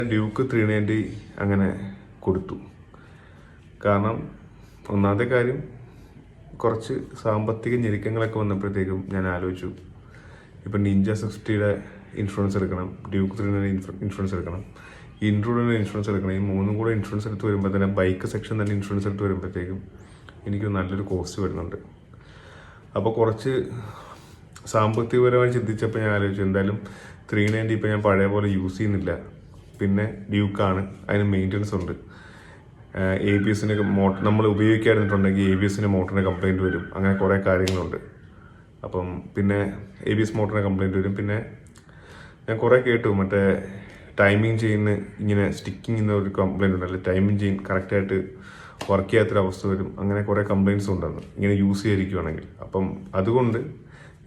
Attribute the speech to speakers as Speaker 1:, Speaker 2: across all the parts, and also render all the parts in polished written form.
Speaker 1: Duke 390 അങ്ങനെ കൊടുത്തു. കാരണം ഒന്നാമത്തെ കാര്യം, കുറച്ച് സാമ്പത്തിക ഞെരുക്കങ്ങളൊക്കെ വന്നപ്പോഴത്തേക്കും ഞാൻ ആലോചിച്ചു, ഇപ്പം നിഞ്ച 60യുടെ ഇൻഷുറൻസ് എടുക്കണം, ഡ്യൂക്ക് 390 ഇൻഷുറൻസ് എടുക്കണം, ഇൻട്രൂഡറിൻ്റെ ഇൻഷുറൻസ് എടുക്കണം. ഈ മൂന്നും കൂടെ ഇൻഷുറൻസ് എടുത്ത് വരുമ്പോൾ തന്നെ ബൈക്ക് സെക്ഷൻ തന്നെ ഇൻഷുറൻസ് എടുത്ത് വരുമ്പോഴത്തേക്കും എനിക്ക് നല്ലൊരു കോസ്റ്റ് വരുന്നുണ്ട്. അപ്പോൾ കുറച്ച് സാമ്പത്തികപരമായി ചിന്തിച്ചപ്പോൾ ഞാൻ ആലോചിച്ചു, എന്തായാലും 390 ഇപ്പോൾ ഞാൻ പഴയ പോലെ യൂസ് ചെയ്യുന്നില്ല. പിന്നെ ഡ്യൂക്കാണ്, അതിന് മെയിൻ്റനൻസ് ഉണ്ട്. ABS നമ്മൾ ഉപയോഗിക്കാതിരുന്നിട്ടുണ്ടെങ്കിൽ ABS മോട്ടറിന് കംപ്ലയിൻറ്റ് വരും. അങ്ങനെ കുറേ കാര്യങ്ങളുണ്ട്. അപ്പം പിന്നെ ABS മോട്ടറിന് കംപ്ലയിൻറ്റ് വരും. പിന്നെ ഞാൻ കുറേ കേട്ടു, മറ്റേ ടൈമിങ് ചെയിന് ഇങ്ങനെ സ്റ്റിക്കിങ് എന്ന ഒരു കംപ്ലയിൻ്റ് ഉണ്ടല്ലോ, ടൈമിങ് ചെയിൻ കറക്റ്റായിട്ട് വർക്ക് ചെയ്യാത്തൊരവസ്ഥ വരും. അങ്ങനെ കുറേ കംപ്ലയിൻറ്റ്സ് ഉണ്ടെന്ന് ഇങ്ങനെ യൂസ് ചെയ്തിരിക്കുകയാണെങ്കിൽ. അപ്പം അതുകൊണ്ട്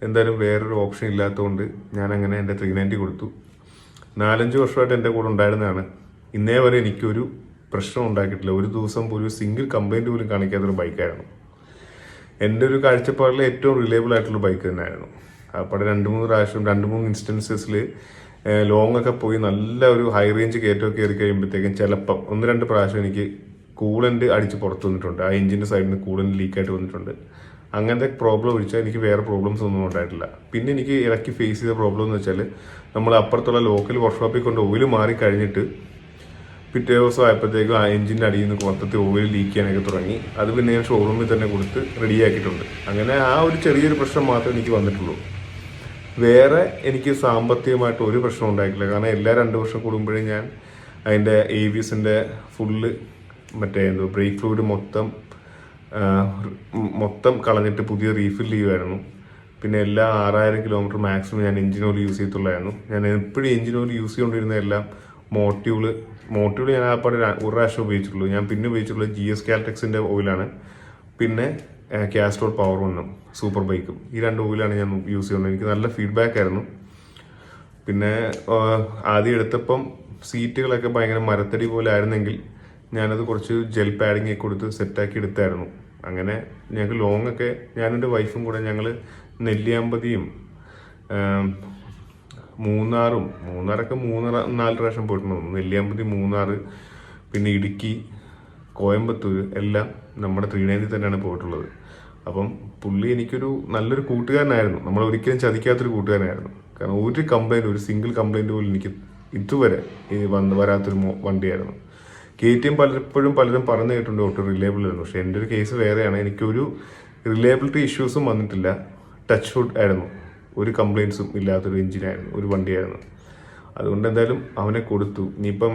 Speaker 1: എന്തായാലും വേറൊരു ഓപ്ഷൻ ഇല്ലാത്തതുകൊണ്ട് ഞാനങ്ങനെ എൻ്റെ 390 കൊടുത്തു. 4-5 വർഷമായിട്ട് എൻ്റെ കൂടെ ഉണ്ടായിരുന്നതാണ്. ഇന്നേ വരെ എനിക്കൊരു പ്രശ്നം ഉണ്ടാക്കിയിട്ടില്ല. ഒരു ദിവസം പോലും സിംഗിൾ കംപ്ലയിൻറ്റ് പോലും കാണിക്കാത്തൊരു ബൈക്കായിരുന്നു. എൻ്റെ ഒരു കാഴ്ചപ്പാടിൽ ഏറ്റവും റിലയബിൾ ആയിട്ടുള്ള ബൈക്ക് തന്നെയായിരുന്നു. അപ്പോൾ 2-3 പ്രാവശ്യം 2-3 ഇൻസ്റ്റൻസസിൽ ലോങ് ഒക്കെ പോയി നല്ല ഒരു ഹൈ റേഞ്ച് കയറ്റമൊക്കെ കയറി കഴിയുമ്പോഴത്തേക്കും ചിലപ്പം 1-2 പ്രാവശ്യം എനിക്ക് കൂളൻ്റ് അടിച്ച് പുറത്ത് വന്നിട്ടുണ്ട്. ആ എഞ്ചിൻ്റെ സൈഡിൽ നിന്ന് കൂളൻ്റ് ലീക്കായിട്ട് വന്നിട്ടുണ്ട്. അങ്ങനത്തെ പ്രോബ്ലം ഒഴിച്ചാൽ എനിക്ക് വേറെ പ്രോബ്ലംസ് ഒന്നും ഉണ്ടായിട്ടില്ല. പിന്നെ എനിക്ക് ഇടയ്ക്ക് ഫേസ് ചെയ്ത പ്രോബ്ലം എന്ന് വെച്ചാൽ, നമ്മൾ അപ്പുറത്തുള്ള ലോക്കൽ വർക്ക്ഷോപ്പിൽ കൊണ്ട് ഓയിൽ മാറി കഴിഞ്ഞിട്ട് പിറ്റേ ദിവസം ആയപ്പോഴത്തേക്കും ആ എഞ്ചിൻ്റെ അടിയിൽ നിന്ന് മൊത്തത്തിൽ ഓയിൽ ലീക്ക് ചെയ്യാനൊക്കെ തുടങ്ങി. അത് പിന്നെ ഞാൻ ഷോറൂമിൽ തന്നെ കൊടുത്ത് റെഡിയാക്കിയിട്ടുണ്ട്. അങ്ങനെ ആ ഒരു ചെറിയൊരു പ്രശ്നം മാത്രമേ എനിക്ക് വന്നിട്ടുള്ളൂ. വേറെ എനിക്ക് സാമ്പത്തികമായിട്ട് ഒരു പ്രശ്നം ഉണ്ടായിട്ടില്ല. കാരണം എല്ലാ 2 വർഷം കൂടുമ്പോഴേ ഞാൻ അതിൻ്റെ ABSൻ്റെ ഫുള്ള് ബ്രേക്ക് ഫ്ലൂയിഡ് മൊത്തം കളഞ്ഞിട്ട് പുതിയ റീഫിൽ ചെയ്യുമായിരുന്നു. പിന്നെ എല്ലാ 6000 കിലോമീറ്റർ മാക്സിമം ഞാൻ എഞ്ചിൻ ഓയിൽ യൂസ് ചെയ്യത്തുള്ളായിരുന്നു. ഞാൻ എപ്പോഴും എഞ്ചിൻ ഓയിൽ യൂസ് ചെയ്തുകൊണ്ടിരുന്ന എല്ലാം മോട്ടീവുകൾ ഞാൻ ആ പാടെ ഒരു പ്രാവശ്യം ഉപയോഗിച്ചിട്ടുള്ളൂ. ഞാൻ പിന്നെ ഉപയോഗിച്ചിട്ടുള്ളത് GS കാൽടെക്സിൻ്റെ ഓയിലാണ്. പിന്നെ കാസ്ട്രോൾ പവർ 1 സൂപ്പർ ബൈക്കും. ഈ 2 ഓയിലാണ് ഞാൻ യൂസ് ചെയ്യുന്നത്. എനിക്ക് നല്ല ഫീഡ്ബാക്ക് ആയിരുന്നു. പിന്നെ ആദ്യം എടുത്തപ്പം സീറ്റുകളൊക്കെ ഭയങ്കര മരത്തടി പോലെ ആയിരുന്നെങ്കിൽ ഞാനത് കുറച്ച് ജെൽ പാഡിങ് ഒക്കെ കൊടുത്ത് സെറ്റാക്കി എടുത്തായിരുന്നു. അങ്ങനെ ഞങ്ങൾക്ക് ലോങ് ഒക്കെ ഞാനെൻ്റെ വൈഫും കൂടെ ഞങ്ങൾ നെല്ലിയാമ്പതിയും മൂന്നാറൊക്കെ 3-4 പ്രാവശ്യം പോയിട്ടുണ്ടായിരുന്നു. നെല്ലിയാമ്പതി, മൂന്നാർ, പിന്നെ ഇടുക്കി, കോയമ്പത്തൂർ എല്ലാം നമ്മുടെ 390 തന്നെയാണ് പോയിട്ടുള്ളത്. അപ്പം പുള്ളി എനിക്കൊരു നല്ലൊരു കൂട്ടുകാരനായിരുന്നു. നമ്മൾ ഒരിക്കലും ചതിക്കാത്തൊരു കൂട്ടുകാരനായിരുന്നു. കാരണം ഒരു സിംഗിൾ കംപ്ലയിൻറ്റ് പോലും എനിക്ക് ഇതുവരെ വരാത്തൊരു വണ്ടിയായിരുന്നു. KTM പലരും പറഞ്ഞു കേട്ടിട്ടുണ്ട് ഒട്ടും റിലയബിൾ ആയിരുന്നു. പക്ഷേ എൻ്റെ ഒരു കേസ് വേറെയാണ്. എനിക്കൊരു റിലയബിലിറ്റി ഇഷ്യൂസും വന്നിട്ടില്ല. ടച്ച് വുഡ് ആയിരുന്നു. ഒരു കംപ്ലയിൻസും ഇല്ലാത്തൊരു എഞ്ചിനായിരുന്നു, ഒരു വണ്ടിയായിരുന്നു. അതുകൊണ്ട് എന്തായാലും അവനെ കൊടുത്തു. ഇനിയിപ്പം